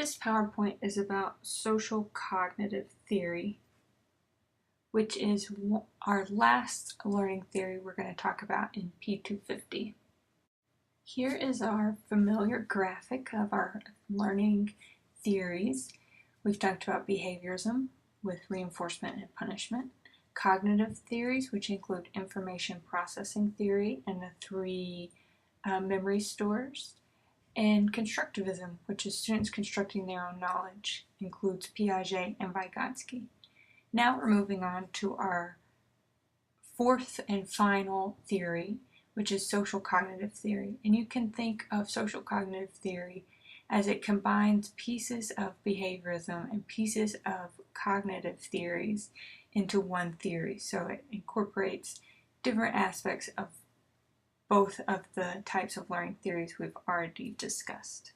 This PowerPoint is about social cognitive theory, which is our last learning theory we're going to talk about in P250. Here is our familiar graphic of our learning theories. We've talked about behaviorism with reinforcement and punishment, cognitive theories, which include information processing theory and the three memory stores, and constructivism, which is students constructing their own knowledge, includes Piaget and Vygotsky. Now we're moving on to our fourth and final theory, which is social cognitive theory. And you can think of social cognitive theory as it combines pieces of behaviorism and pieces of cognitive theories into one theory. So it incorporates different aspects of both of the types of learning theories we've already discussed.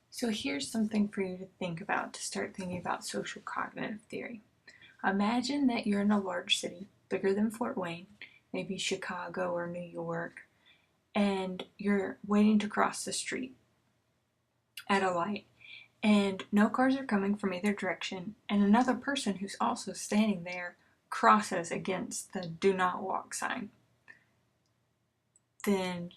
So here's something for you to think about to start thinking about social cognitive theory. Imagine that you're in a large city, bigger than Fort Wayne, maybe Chicago or New York, and you're waiting to cross the street at a light, and no cars are coming from either direction, and another person who's also standing there crosses against the do not walk sign. Then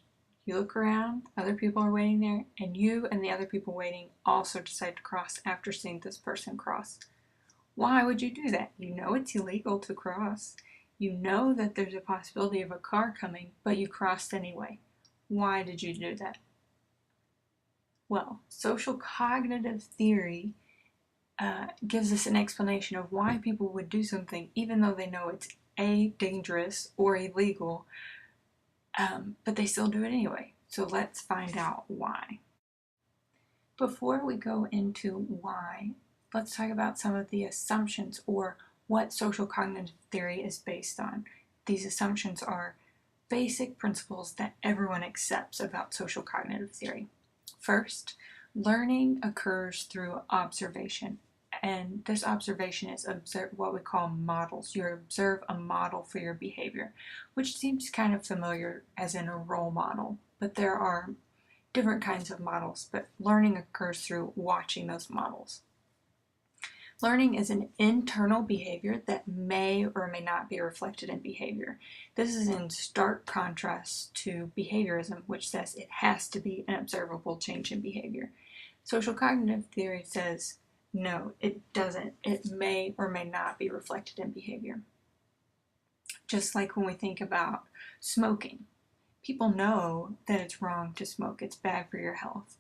you look around, other people are waiting there, and you and the other people waiting also decide to cross after seeing this person cross. Why would you do that? You know it's illegal to cross. You know that there's a possibility of a car coming, but you crossed anyway. Why did you do that? Well, social cognitive theory gives us an explanation of why people would do something even though they know it's A, dangerous or illegal, but they still do it anyway. So let's find out why. Before we go into why, let's talk about some of the assumptions or what social cognitive theory is based on. These assumptions are basic principles that everyone accepts about social cognitive theory. First, learning occurs through observation. And this observation is what we call models. You observe a model for your behavior, which seems kind of familiar as in a role model, but there are different kinds of models, but learning occurs through watching those models. Learning is an internal behavior that may or may not be reflected in behavior. This is in stark contrast to behaviorism, which says it has to be an observable change in behavior. Social cognitive theory says, no, it doesn't. It may or may not be reflected in behavior. Just like when we think about smoking. People know that it's wrong to smoke. It's bad for your health.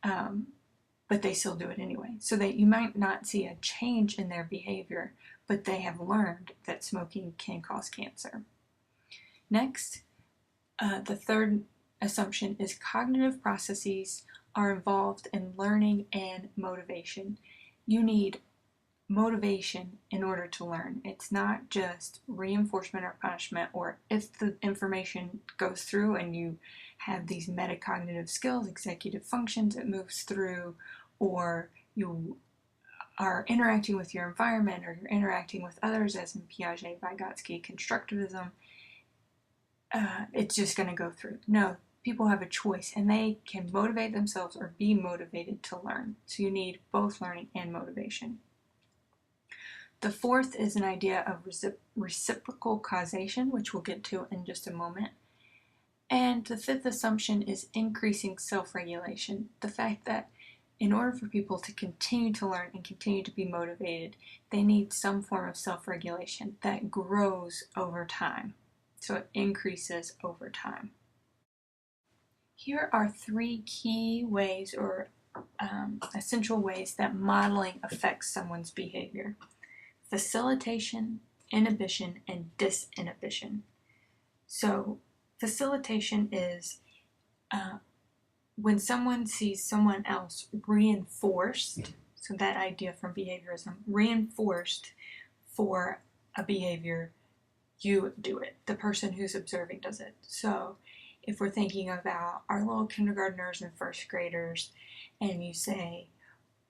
But they still do it anyway. So that you might not see a change in their behavior, but they have learned that smoking can cause cancer. Next, the third assumption is cognitive processes are involved in learning and motivation. You need motivation in order to learn. It's not just reinforcement or punishment, or if the information goes through and you have these metacognitive skills, executive functions, it moves through, or you are interacting with your environment or you're interacting with others, as in Piaget, Vygotsky, constructivism, it's just going to go through. No, people have a choice and they can motivate themselves or be motivated to learn. So you need both learning and motivation. The fourth is an idea of reciprocal causation, which we'll get to in just a moment. And the fifth assumption is increasing self-regulation. The fact that in order for people to continue to learn and continue to be motivated, they need some form of self-regulation that grows over time. So it increases over time. Here are three key ways or essential ways that modeling affects someone's behavior: facilitation, inhibition, and disinhibition. So facilitation is when someone sees someone else reinforced, so that idea from behaviorism, reinforced for a behavior, you do it. The person who's observing does it. So if we're thinking about our little kindergartners and first graders, and you say,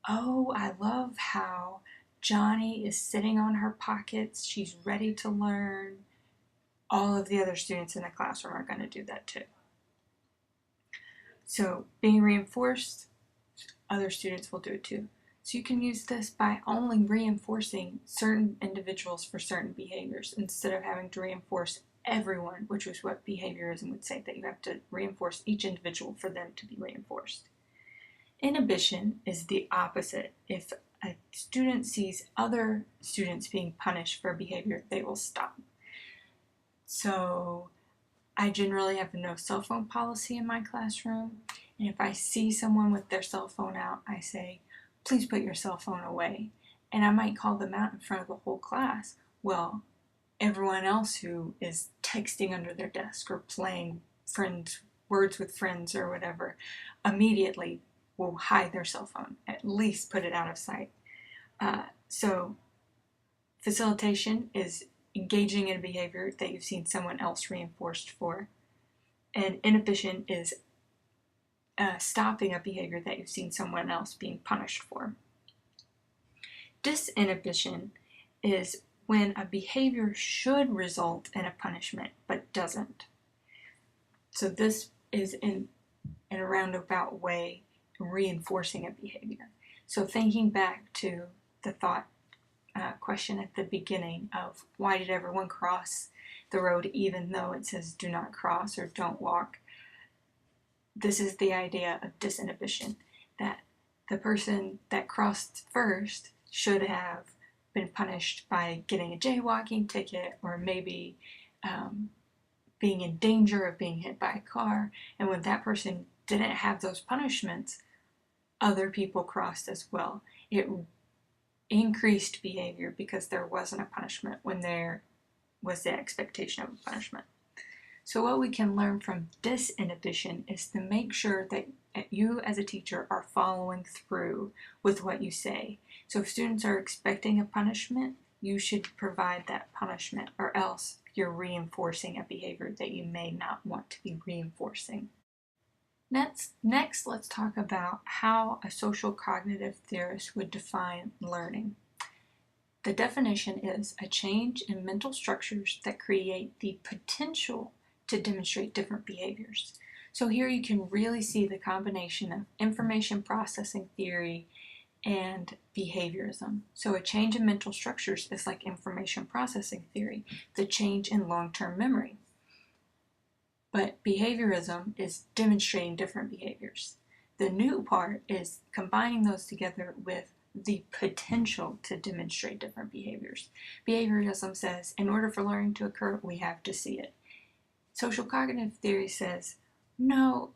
oh, I love how Johnny is sitting on her pockets, she's ready to learn, all of the other students in the classroom are going to do that too. So being reinforced, other students will do it too. So you can use this by only reinforcing certain individuals for certain behaviors instead of having to reinforce everyone, which is what behaviorism would say, that you have to reinforce each individual for them to be reinforced. Inhibition is the opposite. If a student sees other students being punished for a behavior, they will stop. So I generally have a no cell phone policy in my classroom, and if I see someone with their cell phone out, I say, please put your cell phone away. And I might call them out in front of the whole class. Well, everyone else who is texting under their desk or playing words with friends or whatever immediately will hide their cell phone, at least put it out of sight. So facilitation is engaging in a behavior that you've seen someone else reinforced for, and inhibition is stopping a behavior that you've seen someone else being punished for. Disinhibition is when a behavior should result in a punishment but doesn't. So this is in a roundabout way reinforcing a behavior. So thinking back to the thought question at the beginning of why did everyone cross the road even though it says do not cross or don't walk, this is the idea of disinhibition, that the person that crossed first should have been punished by getting a jaywalking ticket or maybe being in danger of being hit by a car. And when that person didn't have those punishments, other people crossed as well. It increased behavior because there wasn't a punishment when there was the expectation of a punishment. So what we can learn from disinhibition is to make sure that you as a teacher are following through with what you say. So if students are expecting a punishment, you should provide that punishment, or else you're reinforcing a behavior that you may not want to be reinforcing. Next, let's talk about how a social cognitive theorist would define learning. The definition is a change in mental structures that create the potential to demonstrate different behaviors. So here you can really see the combination of information processing theory and behaviorism. So a change in mental structures is like information processing theory, the change in long-term memory. But behaviorism is demonstrating different behaviors. The new part is combining those together with the potential to demonstrate different behaviors. Behaviorism says in order for learning to occur, we have to see it. Social cognitive theory says no,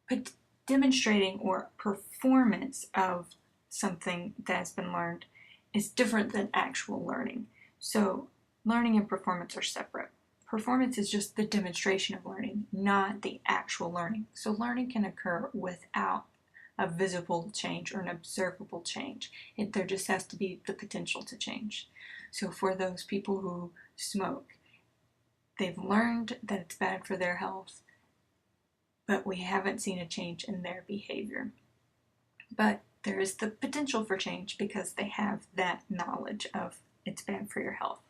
but demonstrating or performance of something that has been learned is different than actual learning. So learning and performance are separate. Performance is just the demonstration of learning, not the actual learning. So learning can occur without a visible change or an observable change. There just has to be the potential to change. So for those people who smoke, they've learned that it's bad for their health, but we haven't seen a change in their behavior. But there is the potential for change because they have that knowledge of it's bad for your health.